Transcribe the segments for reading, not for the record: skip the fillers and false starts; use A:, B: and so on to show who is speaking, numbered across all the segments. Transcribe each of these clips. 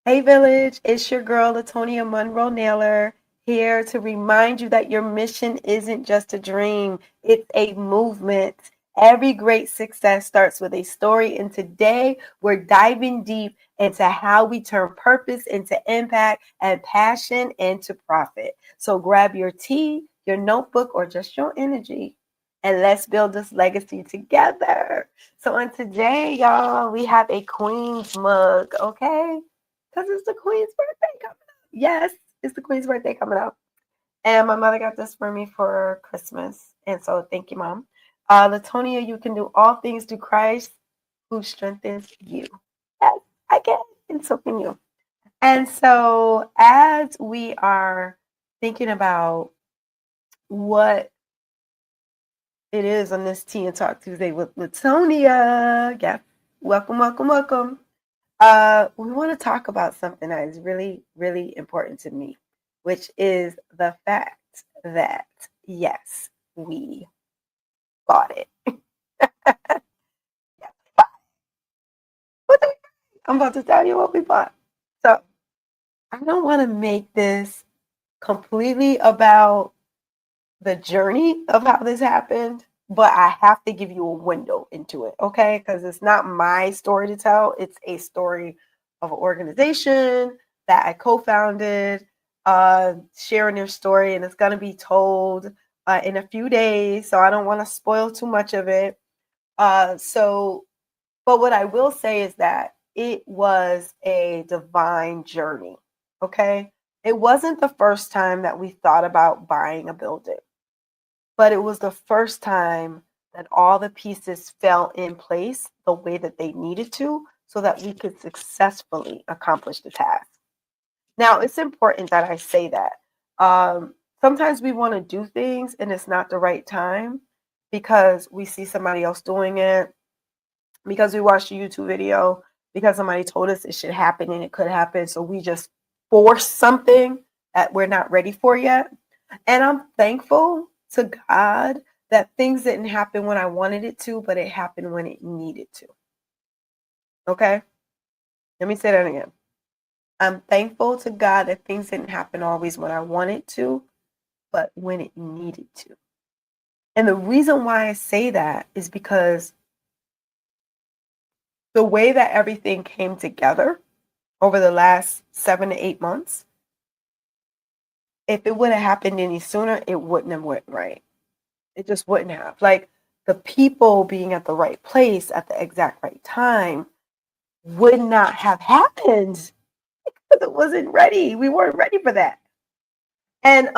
A: Hey Village, it's your girl Latonia Monroe Naylor here to remind you that your mission isn't just a dream, it's a movement. Every great success starts with a story, and today we're diving deep into how we turn purpose into impact and passion into profit. So grab your tea, your notebook, or just your energy, and let's build this legacy together. So on today, y'all, we have a Queen's mug, okay? Because it's the Queen's birthday coming up. Yes, it's the Queen's birthday coming up. And my mother got this for me for Christmas. And so thank you, Mom. Latonia, you can do all things through Christ who strengthens you. Yes, I can. And so can you. And so as we are thinking about what it is on this Tea and Talk Tuesday with Latonia, yeah, welcome, welcome, welcome. We want to talk about something that is really, really important to me, which is the fact that, yes, we bought it. Yes, we bought it. I'm about to tell you what we bought. So I don't want to make this completely about the journey of how this happened, but I have to give you a window into it, okay? Because it's not my story to tell. It's a story of an organization that I co-founded, sharing their story, and it's going to be told in a few days. So I don't want to spoil too much of it. But what I will say is that it was a divine journey, okay? It wasn't the first time that we thought about buying a building, but it was the first time that all the pieces fell in place the way that they needed to so that we could successfully accomplish the task. Now, it's important that I say that. Sometimes we want to do things and it's not the right time because we see somebody else doing it, because we watched a YouTube video, because somebody told us it should happen and it could happen. So we just force something that we're not ready for yet. And I'm thankful to God that things didn't happen when I wanted it to, but it happened when it needed to. Okay? Let me say that again. I'm thankful to God that things didn't happen always when I wanted to, but when it needed to. And the reason why I say that is because the way that everything came together over the last 7 to 8 months, if it would have happened any sooner, it wouldn't have went right. It just wouldn't have. Like the people being at the right place at the exact right time would not have happened because it wasn't ready. We weren't ready for that. And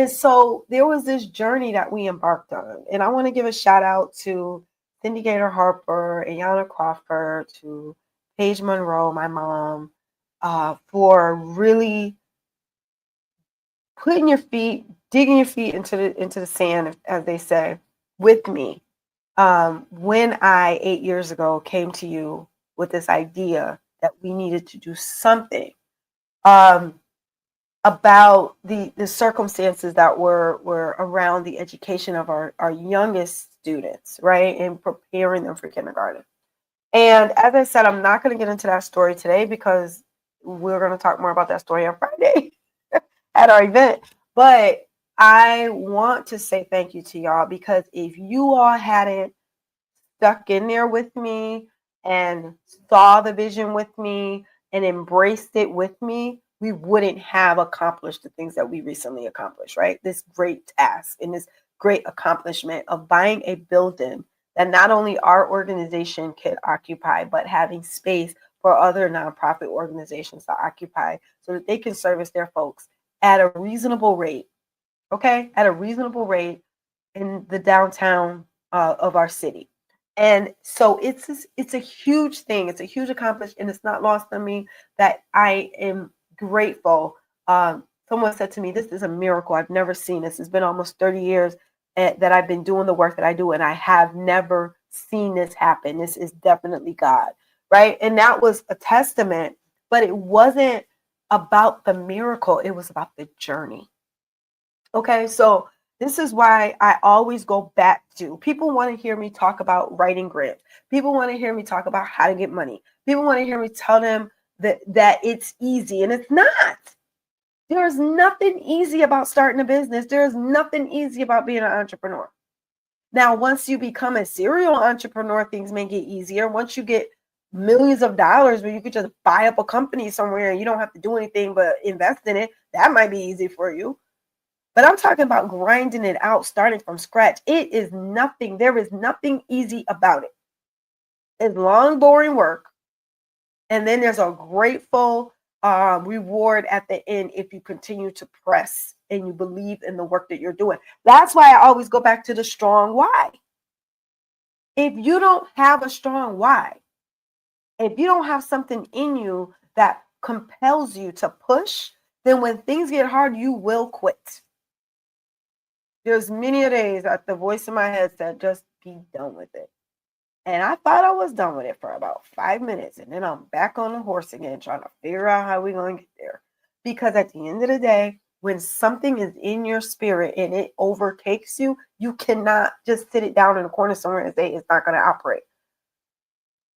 A: so there was this journey that we embarked on. And I want to give a shout out to Cindy Gator Harper, Ayanna Crawford, to Paige Monroe, my mom, for really putting your feet, digging your feet into the sand, as they say, with me. When I 8 years ago came to you with this idea that we needed to do something um, about the circumstances that were around the education of our youngest students, right, and preparing them for kindergarten. And as I said, I'm not going to get into that story today because we're going to talk more about that story on Friday at our event. But I want to say thank you to y'all because if you all hadn't stuck in there with me and saw the vision with me and embraced it with me, we wouldn't have accomplished the things that we recently accomplished, right? This great task and this great accomplishment of buying a building that not only our organization could occupy, but having space for other nonprofit organizations to occupy so that they can service their folks at a reasonable rate, okay? At a reasonable rate in the downtown of our city. And so it's a huge thing. It's a huge accomplishment, and it's not lost on me that I am grateful. Someone said to me, "This is a miracle. I've never seen this. It's been almost 30 years that I've been doing the work that I do, and I have never seen this happen. This is definitely God, right?" And that was a testament, but it wasn't about the miracle. It was about the journey. Okay, so this is why I always go back to people want to hear me talk about writing grants. People want to hear me talk about how to get money. People want to hear me tell them that it's easy, and it's not. There's nothing easy about starting a business. There's nothing easy about being an entrepreneur. Now, once you become a serial entrepreneur, things may get easier. Once you get millions of dollars where you could just buy up a company somewhere and you don't have to do anything but invest in it, that might be easy for you. But I'm talking about grinding it out, starting from scratch. It is nothing. There is nothing easy about it. It's long, boring work. And then there's a grateful reward at the end if you continue to press and you believe in the work that you're doing. That's why I always go back to the strong why. If you don't have a strong why, if you don't have something in you that compels you to push, then when things get hard, you will quit. There's many days that the voice in my head said, just be done with it. And I thought I was done with it for about 5 minutes. And then I'm back on the horse again, trying to figure out how we're going to get there. Because at the end of the day, when something is in your spirit and it overtakes you, you cannot just sit it down in a corner somewhere and say it's not going to operate.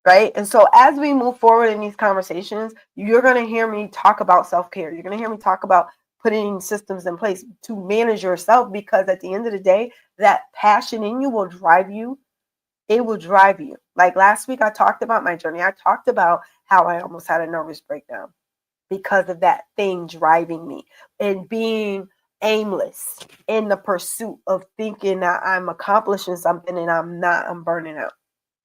A: Right? And so as we move forward in these conversations, you're going to hear me talk about self-care. You're going to hear me talk about putting systems in place to manage yourself, because at the end of the day, that passion in you will drive you. It will drive you. Like last week, I talked about my journey. I talked about how I almost had a nervous breakdown because of that thing driving me and being aimless in the pursuit of thinking that I'm accomplishing something and I'm not, I'm burning out.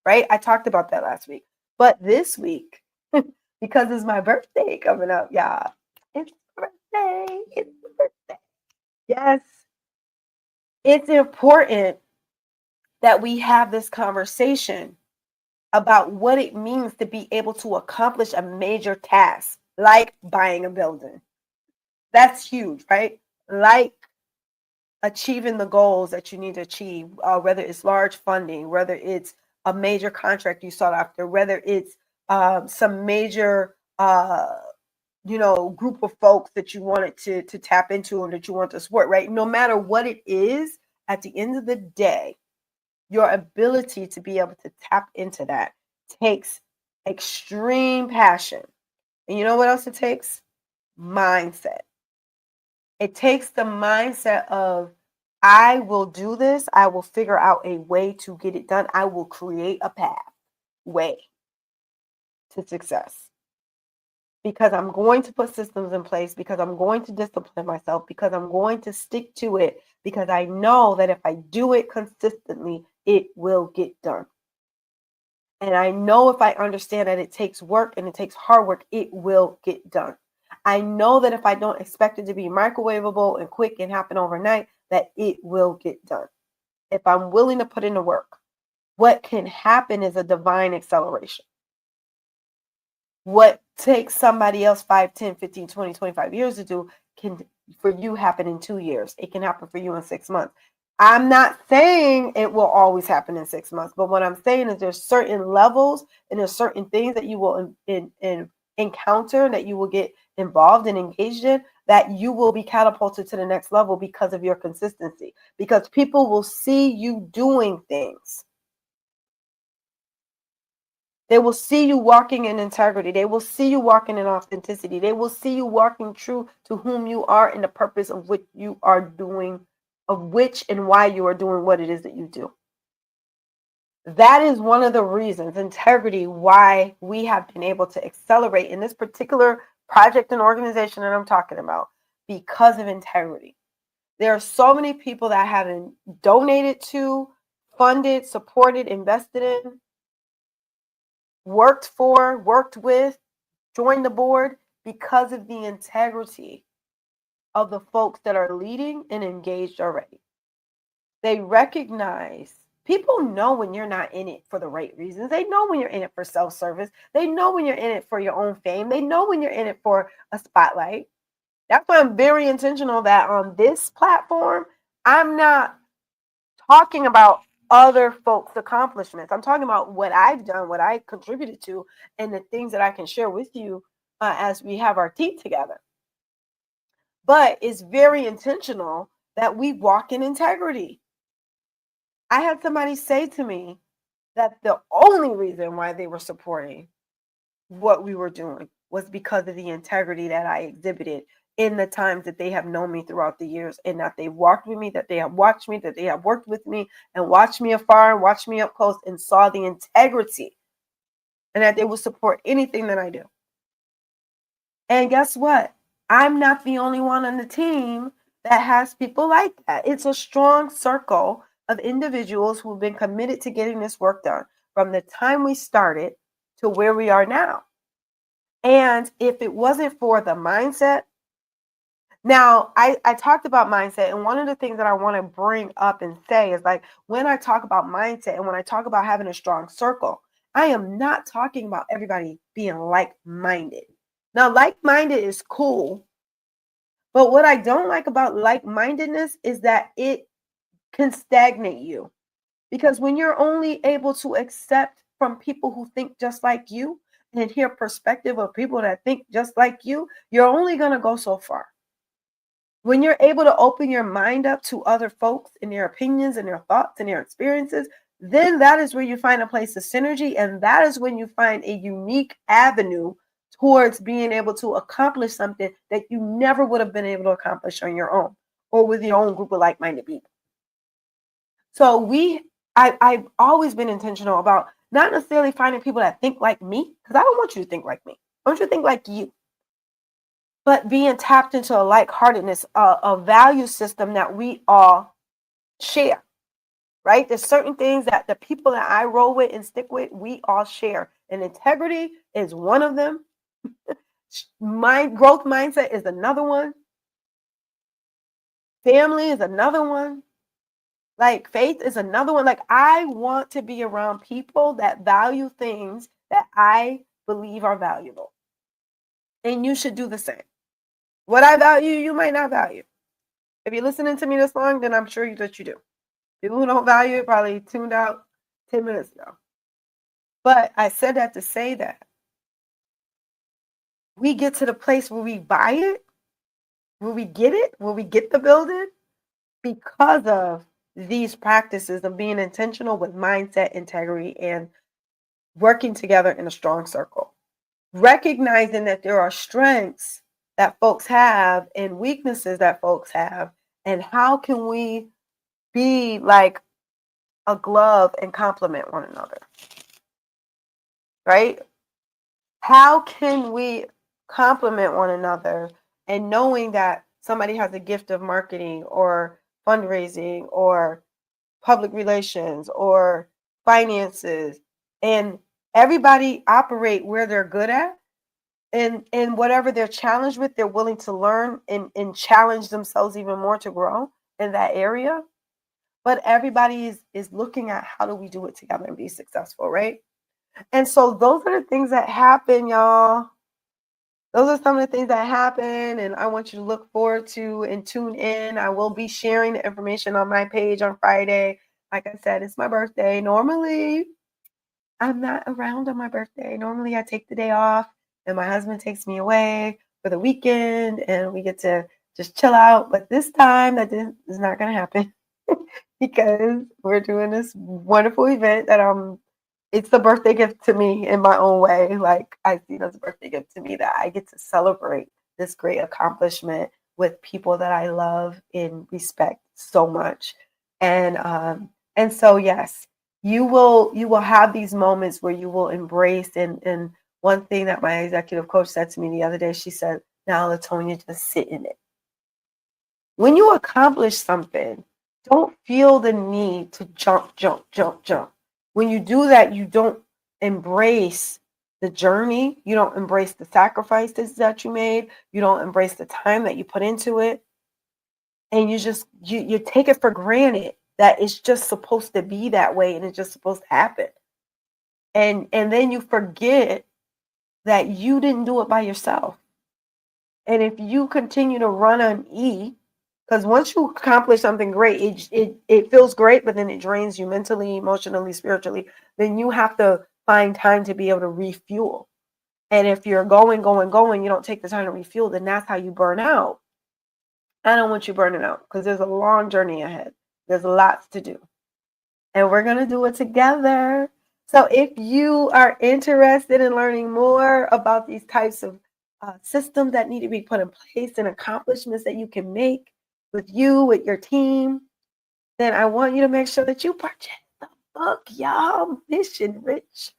A: Right? I talked about that last week. But this week, because it's my birthday coming up, y'all. It's my birthday. It's my birthday. Yes. It's important that we have this conversation about what it means to be able to accomplish a major task, like buying a building. That's huge, right? Like achieving the goals that you need to achieve, whether it's large funding, whether it's a major contract you sought after, whether it's some major group of folks that you wanted to tap into and that you want to support, right? No matter what it is, at the end of the day, your ability to be able to tap into that takes extreme passion. And you know what else it takes? Mindset. It takes the mindset of, I will do this. I will figure out a way to get it done. I will create a pathway to success. Because I'm going to put systems in place, because I'm going to discipline myself, because I'm going to stick to it, because I know that if I do it consistently, it will get done. And I know if I understand that it takes work and it takes hard work, it will get done. I know that if I don't expect it to be microwavable and quick and happen overnight, that it will get done. If I'm willing to put in the work, what can happen is a divine acceleration. What takes somebody else 5, 10, 15, 20, 25 years to do can for you happen in 2 years. It can happen for you in 6 months. I'm not saying it will always happen in 6 months, but what I'm saying is there's certain levels and there's certain things that you will encounter, that you will get involved and engaged in, that you will be catapulted to the next level because of your consistency, because people will see you doing things. They will see you walking in integrity. They will see you walking in authenticity. They will see you walking true to whom you are and the purpose of what you are doing, of which and why you are doing what it is that you do. That is one of the reasons, integrity, why we have been able to accelerate in this particular project and organization that I'm talking about, because of integrity. There are so many people that have donated to, funded, supported, invested in, worked for, worked with, joined the board because of the integrity of the folks that are leading and engaged already. They recognize, people know when you're not in it for the right reasons. They know when you're in it for self-service. They know when you're in it for your own fame. They know when you're in it for a spotlight. That's why I'm very intentional that on this platform, I'm not talking about other folks' accomplishments. I'm talking about what I've done, what I contributed to, and the things that I can share with you as we have our tea together. But it's very intentional that we walk in integrity. I had somebody say to me that the only reason why they were supporting what we were doing was because of the integrity that I exhibited in the times that they have known me throughout the years, and that they walked with me, that they have watched me, that they have worked with me and watched me afar and watched me up close and saw the integrity, and that they will support anything that I do. And guess what? I'm not the only one on the team that has people like that. It's a strong circle of individuals who've been committed to getting this work done from the time we started to where we are now. And if it wasn't for the mindset, now I talked about mindset, and one of the things that I want to bring up and say is, like, when I talk about mindset and when I talk about having a strong circle, I am not talking about everybody being like-minded. Now, like-minded is cool, but what I don't like about like-mindedness is that it can stagnate you. Because when you're only able to accept from people who think just like you and hear perspective of people that think just like you, you're only going to go so far. When you're able to open your mind up to other folks and their opinions and their thoughts and their experiences, then that is where you find a place of synergy. And that is when you find a unique avenue towards being able to accomplish something that you never would have been able to accomplish on your own or with your own group of like-minded people. So I've always been intentional about not necessarily finding people that think like me, because I don't want you to think like me. I want you to think like you. But being tapped into a like-heartedness, a value system that we all share, right? There's certain things that the people that I roll with and stick with, we all share. And integrity is one of them. My growth mindset is another one. Family is another one. Like, faith is another one. Like, I want to be around people that value things that I believe are valuable. And you should do the same. What I value, you might not value. If you're listening to me this long, then I'm sure that you do. People who don't value it probably tuned out 10 minutes ago. But I said that to say that we get to the place where we buy it, where we get it, where we get the building, because of these practices of being intentional with mindset, integrity, and working together in a strong circle. Recognizing that there are strengths that folks have and weaknesses that folks have, and how can we be like a glove and complement one another, right? How can we complement one another, and knowing that somebody has a gift of marketing or fundraising or public relations or finances, and everybody operate where they're good at, and whatever they're challenged with, they're willing to learn and challenge themselves even more to grow in that area. But everybody is looking at how do we do it together and be successful, right? And so those are the things that happen, y'all. Those are some of the things that happen, and I want you to look forward to and tune in. I will be sharing the information on my page on Friday. Like I said, it's my birthday. Normally, I'm not around on my birthday. Normally, I take the day off, and my husband takes me away for the weekend, and we get to just chill out. But this time, that is not going to happen because we're doing this wonderful event that it's the birthday gift to me in my own way. Like, I see it as a birthday gift to me that I get to celebrate this great accomplishment with people that I love and respect so much. And so yes, you will have these moments where you will embrace, and one thing that my executive coach said to me the other day, she said, "Now, Latonya, just sit in it." When you accomplish something, don't feel the need to jump, jump, jump, jump. When you do that, you don't embrace the journey. You don't embrace the sacrifices that you made. You don't embrace the time that you put into it. And you take it for granted that it's just supposed to be that way and it's just supposed to happen. And then you forget that you didn't do it by yourself. And if you continue to run on E, because once you accomplish something great, it feels great, but then it drains you mentally, emotionally, spiritually. Then you have to find time to be able to refuel. And if you're going, going, going, you don't take the time to refuel, then that's how you burn out. I don't want you burning out because there's a long journey ahead. There's lots to do. And we're going to do it together. So if you are interested in learning more about these types of systems that need to be put in place and accomplishments that you can make with you, with your team, then I want you to make sure that you purchase the book, y'all. Mission Rich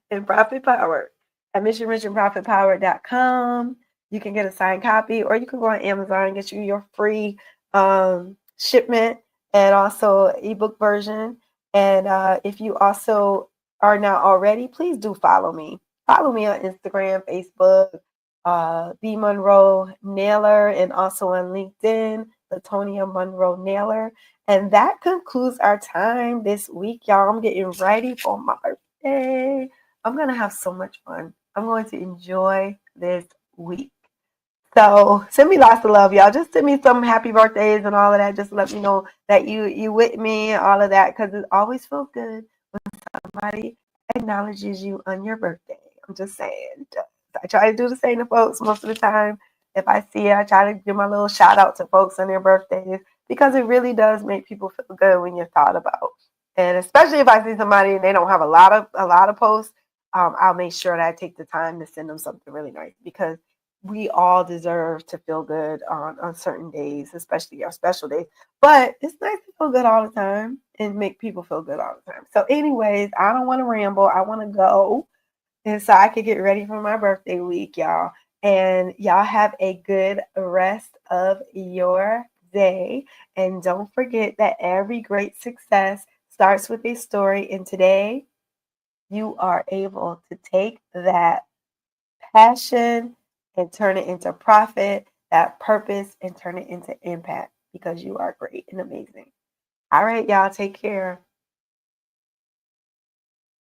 A: and Profit Power at missionrichandprofitpower.com. You can get a signed copy, or you can go on Amazon and get you your free shipment and also ebook version. And if you also are not already, please do follow me. Follow me on Instagram, Facebook, B Monroe Naylor, and also on LinkedIn, Latonia Monroe Naylor. And that concludes our time this week, y'all. I'm getting ready for my birthday. I'm going to have so much fun. I'm going to enjoy this week. So send me lots of love, y'all. Just send me some happy birthdays and all of that. Just let me know that you with me and all of that, because it always feels good when somebody acknowledges you on your birthday. I'm just saying. I try to do the same to folks most of the time. If I see it, I try to give my little shout out to folks on their birthdays, because it really does make people feel good when you're thought about. And especially if I see somebody and they don't have a lot of posts, I'll make sure that I take the time to send them something really nice, because we all deserve to feel good on certain days, especially our special days. But it's nice to feel good all the time and make people feel good all the time. So, anyways, I don't want to ramble. I want to go. And so I could get ready for my birthday week, y'all. And y'all have a good rest of your day. And don't forget that every great success starts with a story. And today, you are able to take that passion and turn it into profit, that purpose and turn it into impact, because you are great and amazing. All right, y'all, take care.